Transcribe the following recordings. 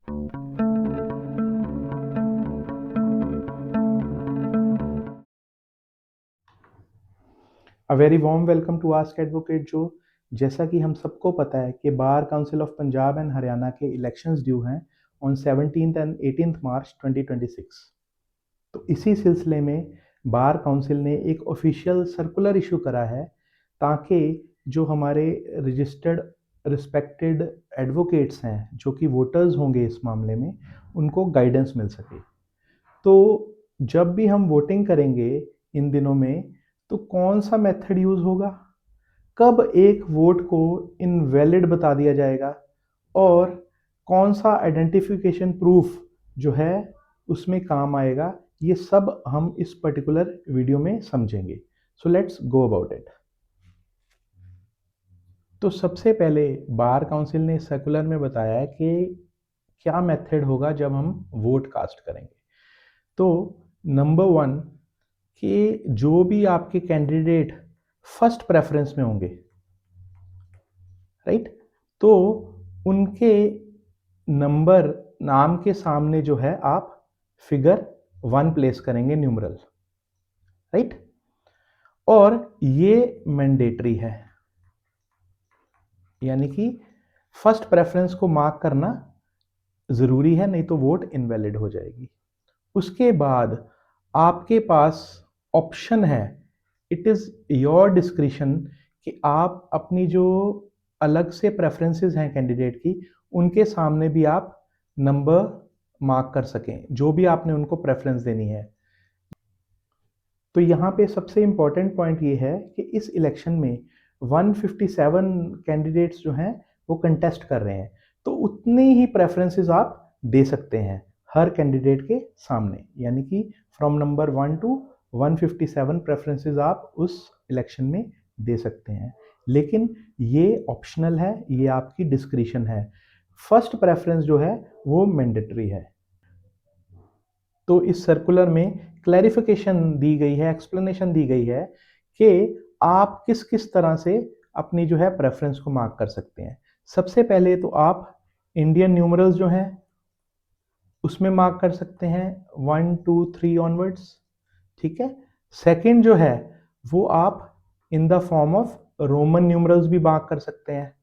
A very warm welcome to ask advocate Jo. जैसा कि हम सबको पता है कि bar council of Punjab and Haryana के इलेक्शंस ड्यू हैं ऑन 17th एंड 18th मार्च 2026। तो इसी सिलसिले में बार काउंसिल ने एक ऑफिशियल सर्कुलर इशू करा है ताकि जो हमारे रजिस्टर्ड रिस्पेक्टेड एडवोकेट्स हैं जो कि वोटर्स होंगे इस मामले में, उनको गाइडेंस मिल सके। तो जब भी हम वोटिंग करेंगे इन दिनों में, तो कौन सा मेथड यूज़ होगा, कब एक वोट को इनवैलिड बता दिया जाएगा और कौन सा आइडेंटिफिकेशन प्रूफ जो है उसमें काम आएगा, ये सब हम इस पर्टिकुलर वीडियो में समझेंगे। So let's go about it. तो सबसे पहले बार काउंसिल ने सर्कुलर में बताया है कि क्या मेथड होगा जब हम वोट कास्ट करेंगे। तो नंबर वन, कि जो भी आपके कैंडिडेट फर्स्ट प्रेफरेंस में होंगे, राइट, तो उनके नंबर नाम के सामने जो है आप फिगर 1 प्लेस करेंगे, न्यूमरल, राइट। और ये मैंडेटरी है, यानी कि फर्स्ट प्रेफरेंस को मार्क करना ज़रूरी है, नहीं तो वोट इनवैलिड हो जाएगी। उसके बाद आपके पास ऑप्शन है, इट इज़ योर डिस्क्रिशन, कि आप अपनी जो अलग से प्रेफरेंसेस हैं कैंडिडेट की, उनके सामने भी आप नंबर मार्क कर सकें जो भी आपने उनको प्रेफरेंस देनी है। तो यहाँ पे सबसे इम्पॉर्टेंट पॉइंट ये है कि इस इलेक्शन में 157 कैंडिडेट्स जो हैं वो कंटेस्ट कर रहे हैं, तो उतनी ही प्रेफरेंसेस आप दे सकते हैं हर कैंडिडेट के सामने, यानी कि फ्रॉम नंबर 1 टू 157 प्रेफरेंसेस आप उस इलेक्शन में दे सकते हैं। लेकिन ये ऑप्शनल है, ये आपकी डिस्क्रिशन है। फर्स्ट प्रेफरेंस जो है वो मैंडेटरी है। तो इस सर्कुलर में क्लैरिफिकेशन दी गई है, एक्सप्लेनेशन दी गई है कि आप किस किस तरह से अपनी जो है प्रेफरेंस को मार्क कर सकते हैं। सबसे पहले तो आप इंडियन न्यूमरल्स जो हैं उसमें मार्क कर सकते हैं 1 2 3 ऑनवर्ड्स, ठीक है। सेकंड जो है वो आप in the form of Roman numerals भी मार्क कर सकते हैं,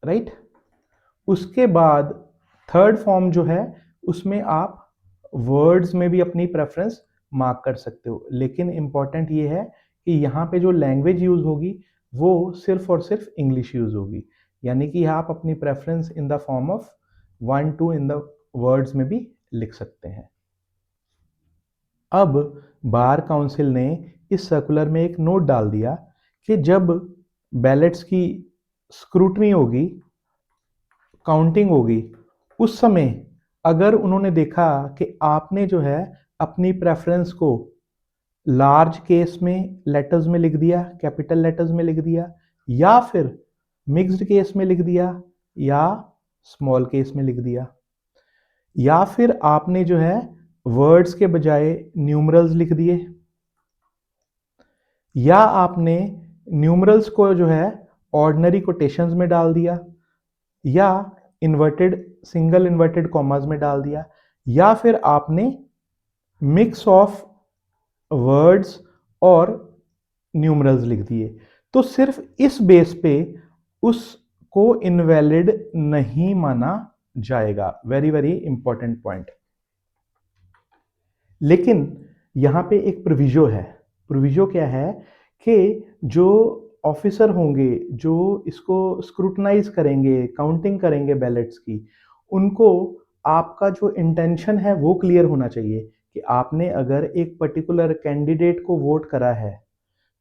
राइट। उसके बाद थर्ड फॉर्म जो है उसमें आप वर्ड्स में भी अपनी प्रेफरेंस मार्क कर सकते हो, लेकिन इंपॉर्टेंट ये है कि यहाँ पे जो लैंग्वेज यूज होगी वो सिर्फ और सिर्फ इंग्लिश यूज होगी, यानी कि आप अपनी preference in the form of 1 2 in the words में भी लिख सकते हैं। अब बार काउंसिल ने इस सर्कुलर में एक नोट डाल दिया कि जब बैलेट्स की स्क्रूटनी होगी, काउंटिंग होगी, उस समय अगर उन्होंने देखा कि आपने जो है अपनी प्रेफरेंस को लार्ज केस में लेटर्स में लिख दिया, कैपिटल लेटर्स में लिख दिया, या फिर मिक्स्ड केस में लिख दिया, या स्मॉल केस में लिख दिया, या फिर आपने जो है वर्ड्स के बजाय न्यूमरल्स लिख दिए, या आपने न्यूमरल्स को जो है ऑर्डिनरी कोटेशंस में डाल दिया, या इन्वर्टेड सिंगल इन्वर्टेड कॉमास में डाल दिया, या फिर आपने मिक्स ऑफ वर्ड्स और न्यूमरल्स लिख दिए, तो सिर्फ इस बेस पे उसको इनवैलिड नहीं माना जाएगा। Very very important point. लेकिन यहाँ पे एक प्रोविजो है। प्रोविजो क्या है कि जो ऑफिसर होंगे जो इसको स्क्रूटनाइज करेंगे, काउंटिंग करेंगे बैलेट्स की, उनको आपका जो इंटेंशन है वो क्लियर होना चाहिए कि आपने अगर एक पर्टिकुलर कैंडिडेट को वोट करा है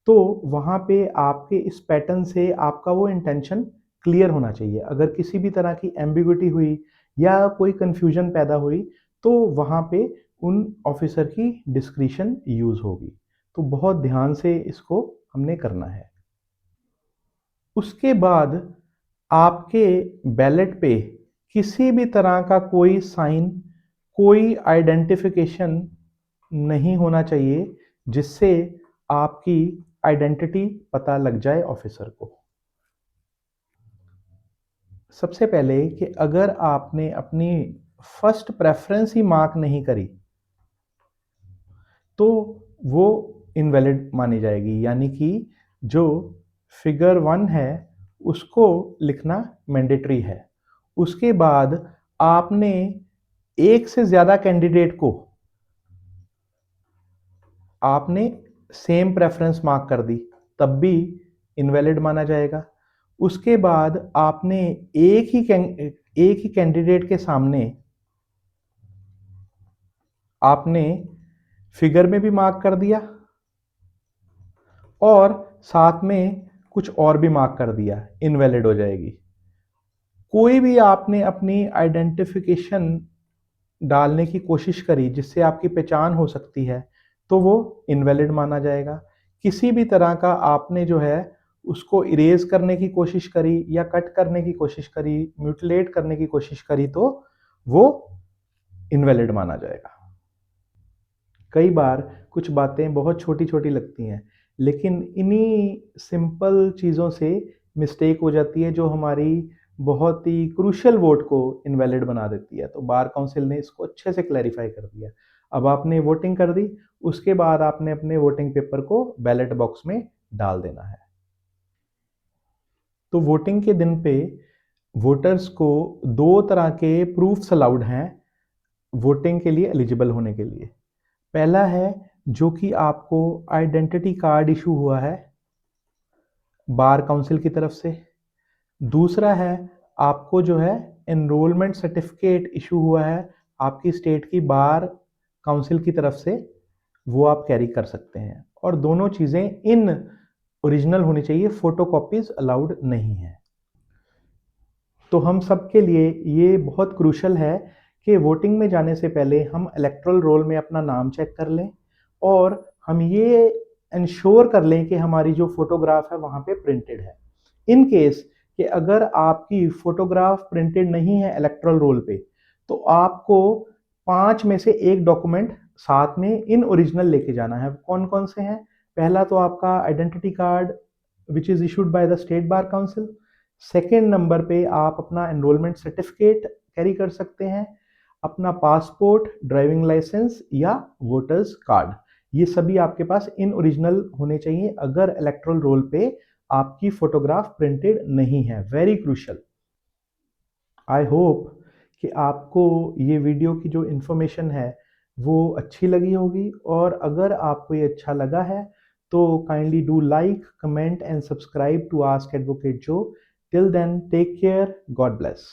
तो वहाँ पे आपके इस पैटर्न से आपका वो इंटेंशन क्लियर होना चाहिए। अगर किसी भी तरह की एम्बिग्युइटी हुई या कोई कंफ्यूजन पैदा हुई तो वहाँ पे उन ऑफिसर की डिस्क्रिशन यूज होगी। तो बहुत ध्यान से इसको हमने करना है। उसके बाद आपके बैलेट पे किसी भी तरह का कोई साइन, कोई आइडेंटिफिकेशन नहीं होना चाहिए जिससे आपकी आइडेंटिटी पता लग जाए ऑफिसर को। सबसे पहले कि अगर आपने अपनी फर्स्ट प्रेफरेंस ही मार्क नहीं करी तो वो इनवैलिड मानी जाएगी, यानी कि जो फिगर 1 है उसको लिखना मैंडेटरी है। उसके बाद आपने एक से ज़्यादा कैंडिडेट को आपने सेम प्रेफरेंस मार्क कर दी, तब भी इनवैलिड माना जाएगा। उसके बाद आपने एक ही कैंडिडेट के सामने आपने फिगर में भी मार्क कर दिया और साथ में कुछ और भी मार्क कर दिया, इनवैलिड हो जाएगी। कोई भी आपने अपनी आइडेंटिफिकेशन डालने की कोशिश करी जिससे आपकी पहचान हो सकती है, तो वो इनवैलिड माना जाएगा। किसी भी तरह का आपने जो है उसको इरेज करने की कोशिश करी या कट करने की कोशिश करी, म्यूटिलेट करने की कोशिश करी, तो वो इनवैलिड माना जाएगा। कई बार कुछ बातें बहुत छोटी-छोटी लगती हैं, लेकिन इन्हीं सिंपल चीज़ों से मिस्टेक हो जाती है जो हमारी बहुत ही क्रूशियल वोट को इनवैलिड बना देती है। तो बार काउंसिल ने इसको अच्छे से क्लैरिफाई कर दिया। अब आपने वोटिंग कर दी, उसके बाद आपने अपने वोटिंग पेपर को बैलेट बॉक्स में डाल देना है। तो वोटिंग के दिन पे वोटर्स को 2 तरह के प्रूफ्स अलाउड हैं वोटिंग के लिए एलिजिबल होने के लिए। पहला है जो कि आपको आइडेंटिटी कार्ड इशू हुआ है बार काउंसिल की तरफ से। दूसरा है आपको जो है एनरोलमेंट सर्टिफिकेट इशू हुआ है आपकी स्टेट की बार काउंसिल की तरफ से, वो आप कैरी कर सकते हैं। और दोनों चीज़ें इन ओरिजिनल होनी चाहिए, फोटोकॉपीज अलाउड नहीं है। तो हम सब के लिए ये बहुत क्रूशल है कि वोटिंग में जाने से पहले हम इलेक्टोरल रोल में अपना नाम चेक कर लें और हम ये इंश्योर कर लें कि हमारी जो फोटोग्राफ है वहाँ पे प्रिंटेड है। इन केस कि अगर आपकी फोटोग्राफ प्रिंटेड नहीं है इलेक्टोरल रोल पे, तो आपको 5 में से एक डॉक्यूमेंट साथ में इन ओरिजिनल लेके जाना है। कौन कौन से हैं? पहला तो आपका identity card which is issued by the state bar council. Second number पे आप अपना एनरोलमेंट सर्टिफिकेट कैरी कर सकते हैं, अपना पासपोर्ट, ड्राइविंग लाइसेंस या वोटर्स कार्ड। ये सभी आपके पास इन ओरिजिनल होने चाहिए अगर इलेक्टोरल रोल पे आपकी फोटोग्राफ प्रिंटेड नहीं है। Very crucial. आई होप कि आपको ये वीडियो की जो इन्फॉर्मेशन है वो अच्छी लगी होगी, और अगर आपको ये अच्छा लगा है तो kindly do like, comment and subscribe to ask advocate Jo. Till then take care, God bless.